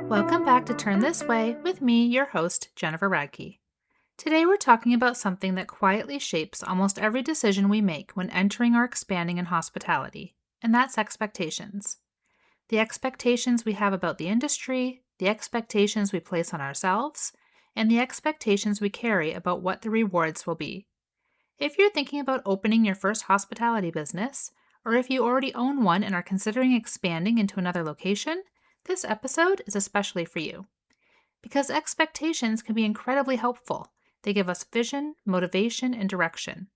Welcome back to Turn This Way with me, your host, Jennifer Radkey. Today we're talking about something that quietly shapes almost every decision we make when entering or expanding in hospitality, and that's expectations. The expectations we have about the industry, the expectations we place on ourselves, and the expectations we carry about what the rewards will be. If you're thinking about opening your first hospitality business, or if you already own one and are considering expanding into another location, this episode is especially for you. Because expectations can be incredibly helpful. They give us vision, motivation, and direction.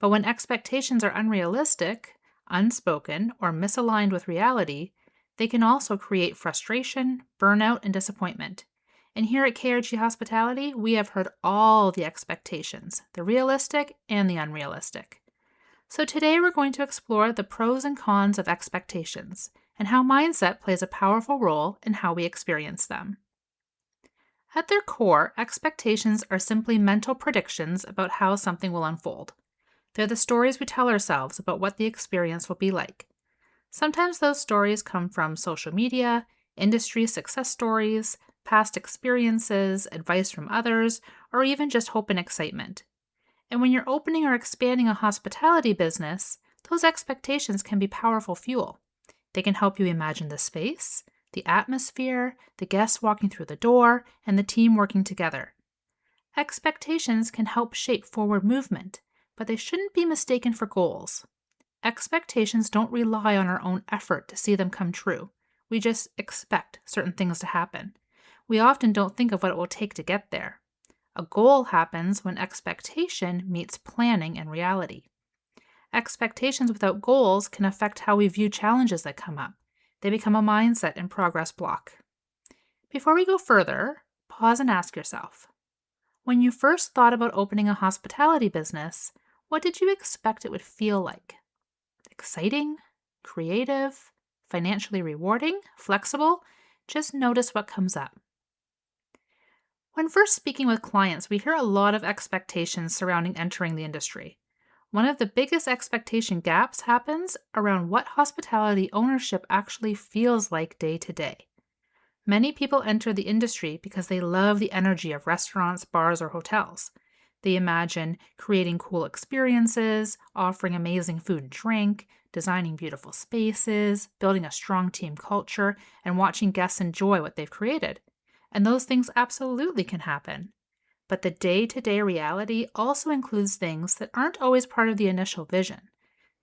But when expectations are unrealistic, unspoken, or misaligned with reality, they can also create frustration, burnout, and disappointment. And here at KRG Hospitality, we have heard all the expectations, the realistic and the unrealistic. So today we're going to explore the pros and cons of expectations and how mindset plays a powerful role in how we experience them. At their core, expectations are simply mental predictions about how something will unfold. They're the stories we tell ourselves about what the experience will be like. Sometimes those stories come from social media, industry success stories, past experiences, advice from others, or even just hope and excitement. And when you're opening or expanding a hospitality business, those expectations can be powerful fuel. They can help you imagine the space, the atmosphere, the guests walking through the door, and the team working together. Expectations can help shape forward movement, but they shouldn't be mistaken for goals. Expectations don't rely on our own effort to see them come true. We just expect certain things to happen. We often don't think of what it will take to get there. A goal happens when expectation meets planning and reality. Expectations without goals can affect how we view challenges that come up. They become a mindset and progress block. Before we go further, pause and ask yourself, when you first thought about opening a hospitality business, what did you expect it would feel like? Exciting? Creative? Financially rewarding? Flexible? Just notice what comes up. When first speaking with clients, we hear a lot of expectations surrounding entering the industry. One of the biggest expectation gaps happens around what hospitality ownership actually feels like day to day. Many people enter the industry because they love the energy of restaurants, bars, or hotels. They imagine creating cool experiences, offering amazing food and drink, designing beautiful spaces, building a strong team culture, and watching guests enjoy what they've created. And those things absolutely can happen. But the day-to-day reality also includes things that aren't always part of the initial vision.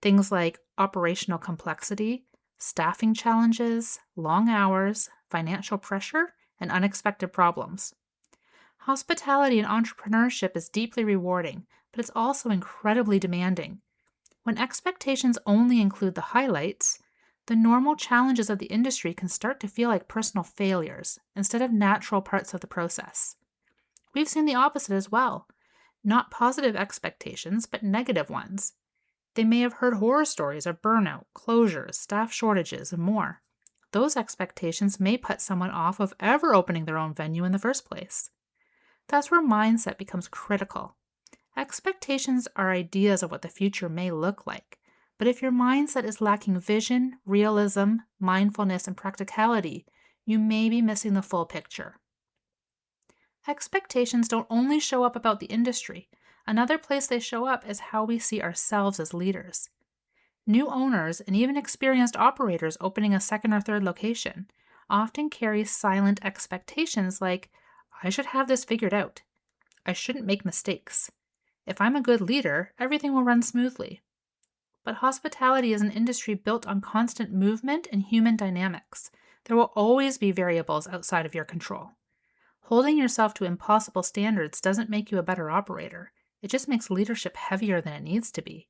Things like operational complexity, staffing challenges, long hours, financial pressure, and unexpected problems. Hospitality and entrepreneurship is deeply rewarding, but it's also incredibly demanding. When expectations only include the highlights, the normal challenges of the industry can start to feel like personal failures instead of natural parts of the process. We've seen the opposite as well. Not positive expectations, but negative ones. They may have heard horror stories of burnout, closures, staff shortages, and more. Those expectations may put someone off of ever opening their own venue in the first place. That's where mindset becomes critical. Expectations are ideas of what the future may look like, but if your mindset is lacking vision, realism, mindfulness, and practicality, you may be missing the full picture. Expectations don't only show up about the industry. Another place they show up is how we see ourselves as leaders. New owners and even experienced operators opening a second or third location often carry silent expectations like, I should have this figured out. I shouldn't make mistakes. If I'm a good leader, everything will run smoothly. But hospitality is an industry built on constant movement and human dynamics. There will always be variables outside of your control. Holding yourself to impossible standards doesn't make you a better operator. It just makes leadership heavier than it needs to be.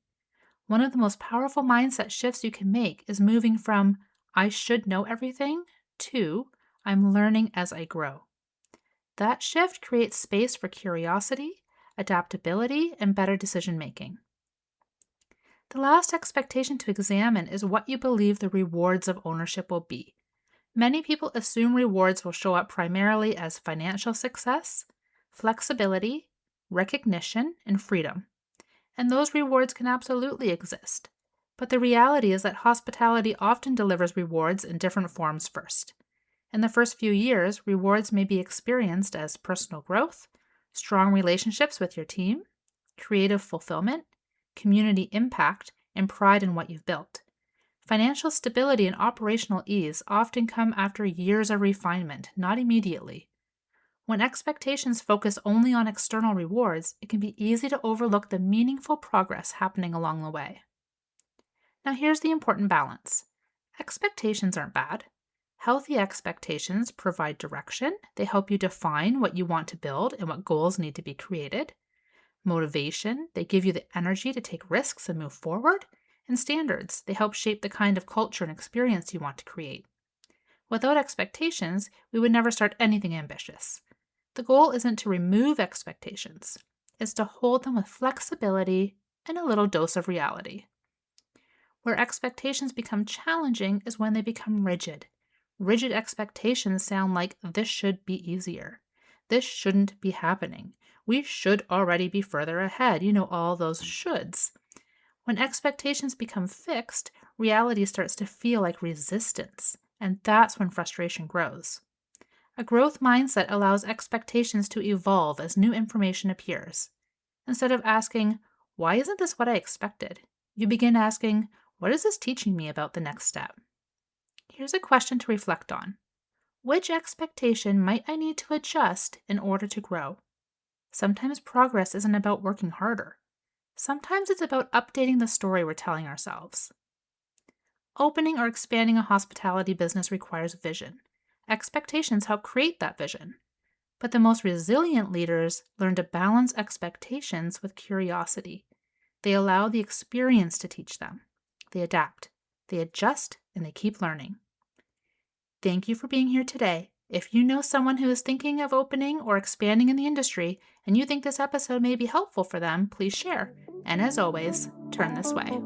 One of the most powerful mindset shifts you can make is moving from, I should know everything, to, I'm learning as I grow. That shift creates space for curiosity, adaptability, and better decision making. The last expectation to examine is what you believe the rewards of ownership will be. Many people assume rewards will show up primarily as financial success, flexibility, recognition, and freedom. And those rewards can absolutely exist. But the reality is that hospitality often delivers rewards in different forms first. In the first few years, rewards may be experienced as personal growth, strong relationships with your team, creative fulfillment, community impact, and pride in what you've built. Financial stability and operational ease often come after years of refinement, not immediately. When expectations focus only on external rewards, it can be easy to overlook the meaningful progress happening along the way. Now here's the important balance. Expectations aren't bad. Healthy expectations provide direction. They help you define what you want to build and what goals need to be created. Motivation, they give you the energy to take risks and move forward. And standards, they help shape the kind of culture and experience you want to create. Without expectations, we would never start anything ambitious. The goal isn't to remove expectations. It's to hold them with flexibility and a little dose of reality. Where expectations become challenging is when they become rigid. Rigid expectations sound like this should be easier. This shouldn't be happening. We should already be further ahead. All those shoulds. When expectations become fixed, reality starts to feel like resistance, and that's when frustration grows. A growth mindset allows expectations to evolve as new information appears. Instead of asking, why isn't this what I expected? You begin asking, what is this teaching me about the next step? Here's a question to reflect on. Which expectation might I need to adjust in order to grow? Sometimes progress isn't about working harder. Sometimes it's about updating the story we're telling ourselves. Opening or expanding a hospitality business requires vision. Expectations help create that vision. But the most resilient leaders learn to balance expectations with curiosity. They allow the experience to teach them. They adapt, they adjust, and they keep learning. Thank you for being here today. If you know someone who is thinking of opening or expanding in the industry and you think this episode may be helpful for them, please share. And as always, turn this way.